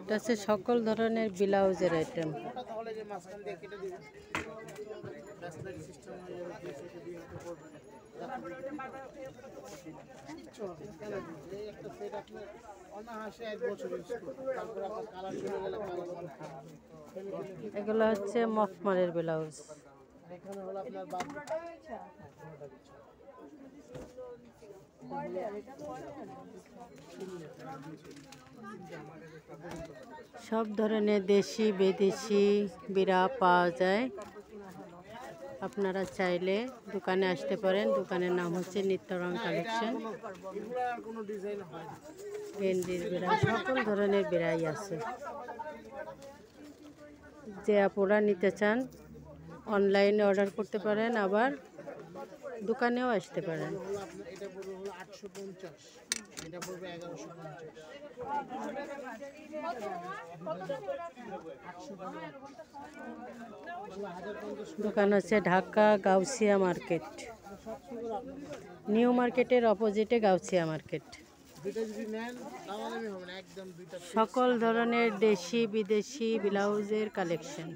এটা হচ্ছে সকল ধরনের ব্লাউজের আইটেম। এগুলো হচ্ছে মখমলের ব্লাউজ। সব ধরনের দেশি বিদেশি বিড়া পাওয়া যায়। আপনারা চাইলে দোকানে আসতে পারেন। দোকানের নাম হচ্ছে নিত্যরং কালেকশন। গেঞ্জির বিড়া সকল ধরনের বিড়াই আছে। যে আপনারা নিতে চান অনলাইনে অর্ডার করতে পারেন, আবার দোকানেও আসতে পারেন। দোকান হচ্ছে ঢাকা গাউসিয়া মার্কেট, নিউ মার্কেটের অপোজিটে গাউসিয়া মার্কেট। সকল ধরনের দেশি বিদেশি ব্লাউজের কালেকশন।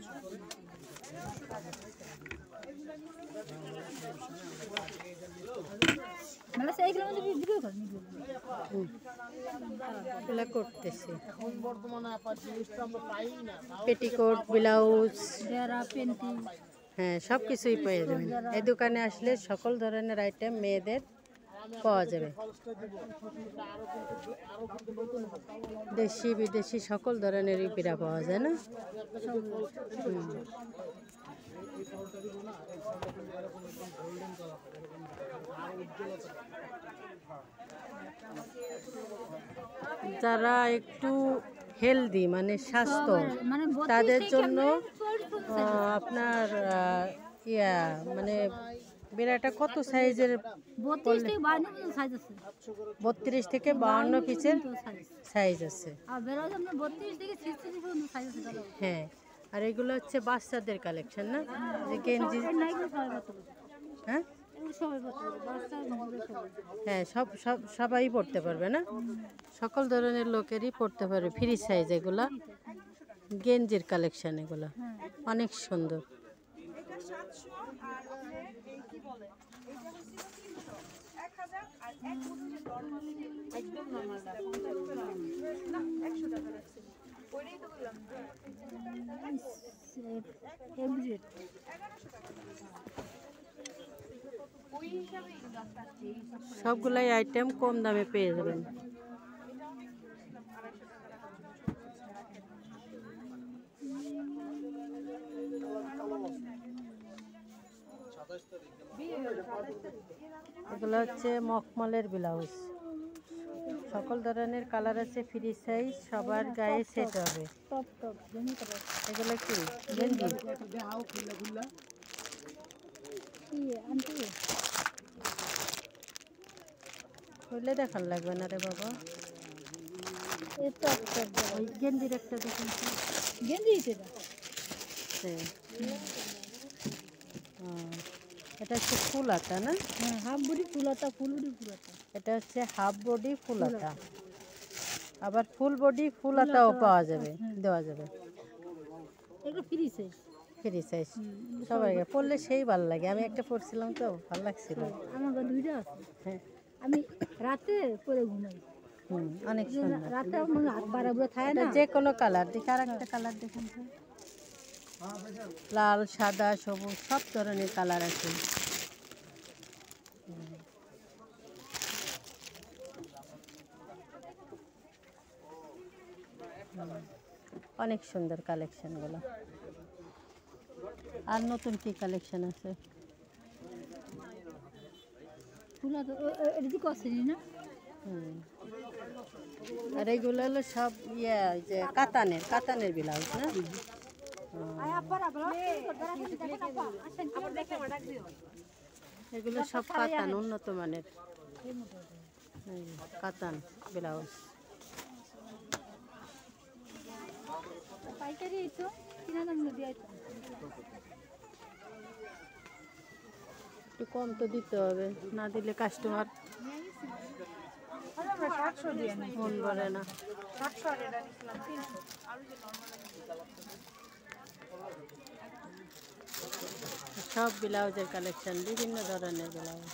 করতেছি পেটিকোট ব্লাউজ, হ্যাঁ সব কিছুই পেয়ে যাবেন এই দোকানে আসলে। সকল ধরনের আইটেম মেয়েদের পাওয়া যাবে। দেশি বিদেশি সকল ধরনের বিড়া পাওয়া যায় না। যারা একটু হেলদি মানে স্বাস্থ্য, তাদের জন্য আপনার মানে বিড়াটা কত সাইজের? 32 থেকে 52 পিসের সাইজ আছে। হ্যাঁ, আর এগুলো হচ্ছে বাচ্চাদের কালেকশন না, যে গেঞ্জি। হ্যাঁ হ্যাঁ, সবাই পড়তে পারবে না, সকল ধরনের লোকেরই পড়তে পারবে। ফ্রি সাইজ এগুলা গেঞ্জির কালেকশন, এগুলা অনেক সুন্দর। সবগুলাই আইটেম কম দামে পেয়ে যাবেন। এগুলো হচ্ছে মখমলের ব্লাউজ, সকল ধরনের কালার আছে, ফ্রি সাইজ, সবার গায়ে সেট হবে। এগুলো কি গেঞ্জি? খুলে দেখার লাগবে না রে বাবা। ওই গেঞ্জির একটা দেখুন, গেঞ্জি এটা হচ্ছে ফুলাতা না? হাফ বডি ফুলাতা, ফুল বডি ফুলাতা। এটা হচ্ছে হাফ বডি ফুলাতা, আবার ফুল বডি ফুলাতাও পাওয়া যাবে, দেওয়া যাবে। এগুলো ফ্রি সাইজ, ফ্রি সাইজ সবাইকে পরলে সেই ভালো লাগে। আমি একটা পরছিলাম তো ভালো লাগছিল। আমার দুইটা আছে। হ্যাঁ, আমি রাতে পরে ঘুমাই। অনেক সুন্দর। রাতে হাত বাড়াবো থাকে না, যে কোনো কালার দেখে। আর একটা কালার দেখুন, লাল সাদা সবুজ সব ধরনের কালার আছে। অনেক সুন্দর কালেকশনগুলো। আর নতুন কি কালেকশন আছে? আর এইগুলো হলো সব যে কাতানের ব্লাউজ না? এগুলো সব কাতান, উন্নত মানের কাতান ব্লাউজ। একটু কম তো দিতে হবে, না দিলে কাস্টমার 700 দিয়ে নিই মন ভরে না। 700 আর এটা নিছিলাম 300 আর ওই যে নরমাল সব ব্লাউজের কালেকশন, বিভিন্ন ধরনের ব্লাউজ।